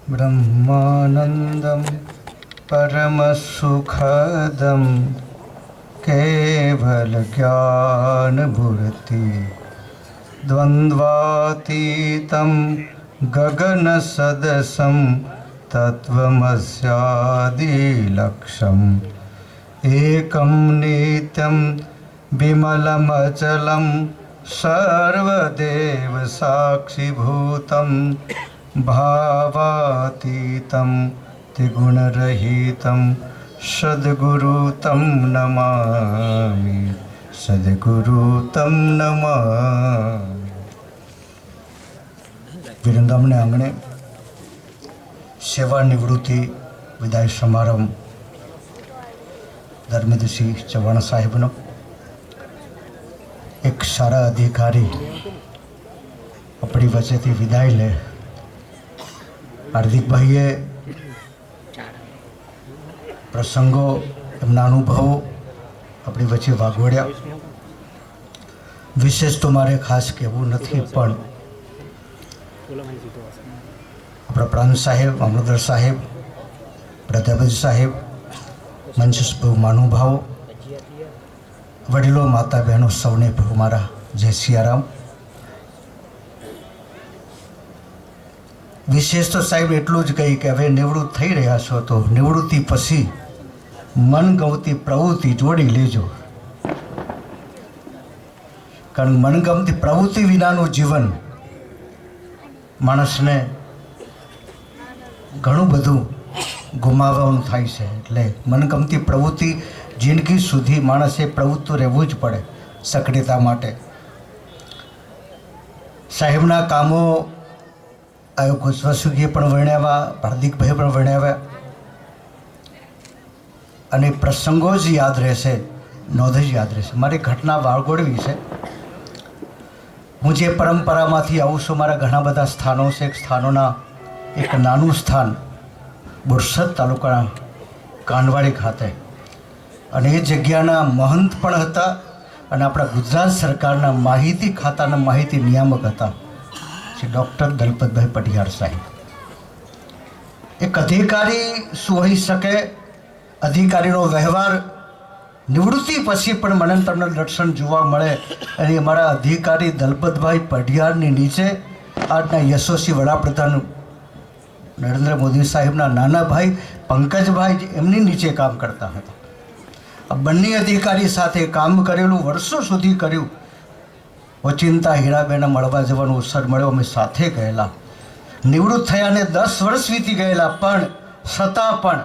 ब्रह्मानन्दं परमसुखदं केवलज्ञानमूर्ति द्वन्द्वातीतं गगनसदृशं तत्त्वमस्यादिलक्ष्यम् एकं नित्यं विमलमचलं सर्वदेवसाक्षिभूतं भावातीतं त्रिगुणरहितं सद्गुरु तं नमामि सद्गुरु तं नमामि। વિરંગામને આંગણે સેવા નિવૃત્તિ વિદાય સમારંભ ધર્મેન્દ્રસિંહ ચૌહાણ સાહેબનો એક સારા અધિકારી આપણી વચ્ચેથી વિદાય લે। હાર્દિકભાઈએ પ્રસંગો એમના અનુભવો આપણી વચ્ચે વાગોડ્યા। વિશેષ તો મારે ખાસ કહેવું નથી, પણ આપણા પ્રાંત સાહેબ, મામલતદાર સાહેબ, પ્રધાનમંત્રી સાહેબ, મંચસ્થ બહુ મહાનુભાવો, વડીલો, માતા બહેનો, સૌને પ્રભુ મારા જય સિયારામ। વિશેષ તો સાહેબ એટલું જ કહી કે હવે નિવૃત્ત થઈ રહ્યા છો તો નિવૃત્તિ પછી મનગમતી પ્રવૃત્તિ જોડી લેજો, કારણ મનગમતી પ્રવૃત્તિ વિનાનું જીવન માણસને ઘણું બધું ગુમાવવાનું થાય છે। એટલે મનગમતી પ્રવૃત્તિ જિંદગી સુધી માણસે પ્રવૃત્તિ રહેવું જ પડે સક્રિયતા માટે। સાહેબના કામો આયો કુશવસુજીએ પણ વર્ણવ્યા, હાર્દિકભાઈ પણ વર્ણવ્યા, અને પ્રસંગો જ યાદ રહેશે, નોંધ જ યાદ રહેશે। મારી ઘટના વાળગોળવી છે। હું જે પરંપરામાંથી આવું છું, મારા ઘણા બધા સ્થાનો છે। એક સ્થાનોના એક નાનું સ્થાન બોરસદ તાલુકાના કાનવાડી ખાતે, અને એ જગ્યાના મહંત પણ હતા અને આપણા ગુજરાત સરકારના માહિતી ખાતાના માહિતી નિયામક હતા શ્રી ડૉક્ટર દલપતભાઈ પટિયાર સાહેબ। એક અધિકારી શું હોઈ શકે, અધિકારીનો વ્યવહાર નિવૃત્તિ પછી પણ મને તમને દર્શન જોવા મળે। અને અમારા અધિકારી દલપતભાઈ પટિયારની નીચે આજના યશસ્વી વડાપ્રધાન નરેન્દ્ર મોદી સાહેબના નાના ભાઈ પંકજભાઈ એમની નીચે કામ કરતા હતા। આ બંને અધિકારી સાથે કામ કરેલું, વર્ષો સુધી કર્યું। ઓચિંતા હીરાબેને મળવા જવાનો અવસર મળ્યો, અમે સાથે ગયેલા। નિવૃત્ત થયાને 10 વર્ષ વીતી ગયેલા, પણ છતાં પણ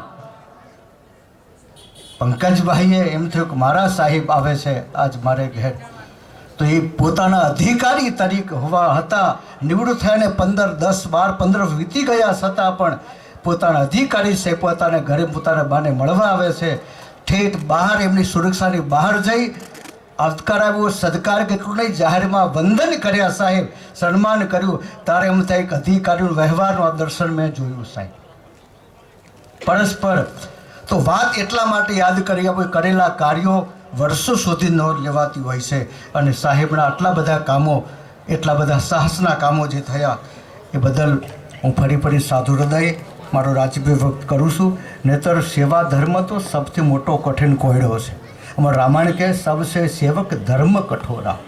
પંકજભાઈએ એમ થયું કે મારા સાહેબ આવે છે આજ મારે ઘેર, તો એ પોતાના અધિકારી તરીકે હોવા હતા। નિવૃત્ત થયાને 15, 10, 12, 15 વીતી ગયા છતાં પણ પોતાના અધિકારી છે પોતાને ઘરે પોતાના બાને મળવા આવે છે। ઠેઠ બહાર એમની સુરક્ષાની બહાર જઈ આવકાર આવ્યો, સત્કાર કેટલું નહીં, જાહેરમાં વંદન કર્યા સાહેબ, સન્માન કર્યું। તારે એમ થાય કે અધિકારીનું વ્યવહારનું આ દર્શન મેં જોયું સાહેબ પરસ્પર। તો વાત એટલા માટે યાદ કરી આપણે કરેલા કાર્યો વર્ષો સુધી નોંધ લેવાતી હોય છે, અને સાહેબના આટલા બધા કામો, એટલા બધા સાહસના કામો જે થયા એ બદલ હું ફરી સાધુ હૃદય મારો રાજકીય વ્યક્ત કરું છું। નહીતર સેવા ધર્મ તો સૌથી મોટો કઠિન કોયડો છે। અમારા રામાયણ કહે સબસે સેવક ધર્મ કઠોરા।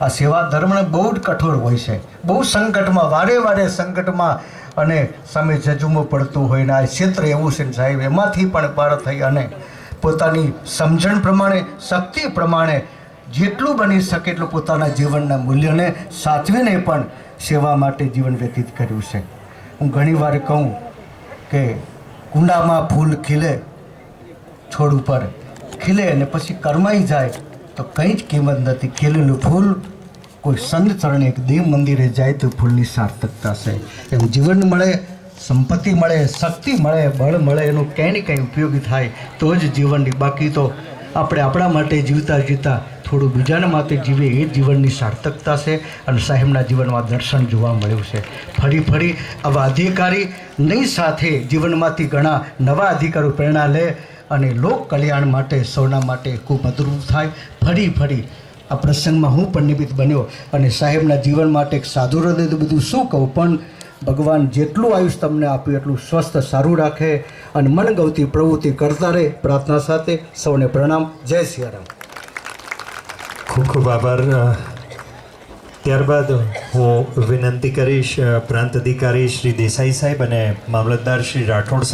આ સેવા ધર્મને બહુ જ કઠોર હોય છે, બહુ સંકટમાં, વારે સંકટમાં અને સામે જજુમો પડતું હોય ને આ ક્ષેત્ર એવું છે સાહેબ, એમાંથી પણ પાર થઈ અને પોતાની સમજણ પ્રમાણે, શક્તિ પ્રમાણે જેટલું બની શકે એટલું પોતાના જીવનના મૂલ્યને સાચવીને પણ સેવા માટે જીવન વ્યતીત કર્યું છે। હું ઘણીવાર કહું કે કુંડામાં ફૂલ ખીલે, છોડ ઉપર ખીલે અને પછી કરમાઈ જાય તો કંઈ જ કિંમત નથી। ખીલેલું ફૂલ કોઈ સંત ચરણે, એક દેવ મંદિરે જાય તો ફૂલની સાર્થકતા છે। એમ જીવન મળે, સંપત્તિ મળે, શક્તિ મળે, બળ મળે, એનું કંઈ ને કંઈ ઉપયોગી થાય તો જ જીવનની, બાકી તો આપણે આપણા માટે જીવતા થોડું બીજાના માટે જીવીએ એ જીવનની સાર્થકતા છે। અને સાહેબના જીવનમાં દર્શન જોવા મળ્યું છે। ફરી આવા અધિકારી નહીં સાથે જીવનમાંથી ઘણા નવા અધિકારીઓ પ્રેરણા લે અને લોક કલ્યાણ માટે, સૌના માટે ખૂબ મદદરૂપ થાય। ફરી આ પ્રસંગમાં હું પણ નિમિત્ત બન્યો અને સાહેબના જીવન માટે એક સાધુ હૃદય તો બધું શું કહું, પણ ભગવાન જેટલું આયુષ તમને આપ્યું એટલું સ્વસ્થ સારું રાખે અને મનગમતી પ્રવૃત્તિ કરતા રહે. પ્રાર્થના સાથે સૌને પ્રણામ. જય સિયારામ. ખૂબ ખૂબ આભાર. ત્યારબાદ હું વિનંતી કરીશ પ્રાંત અધિકારી શ્રી દેસાઈ સાહેબ અને મામલતદાર શ્રી રાઠોડ સાહેબ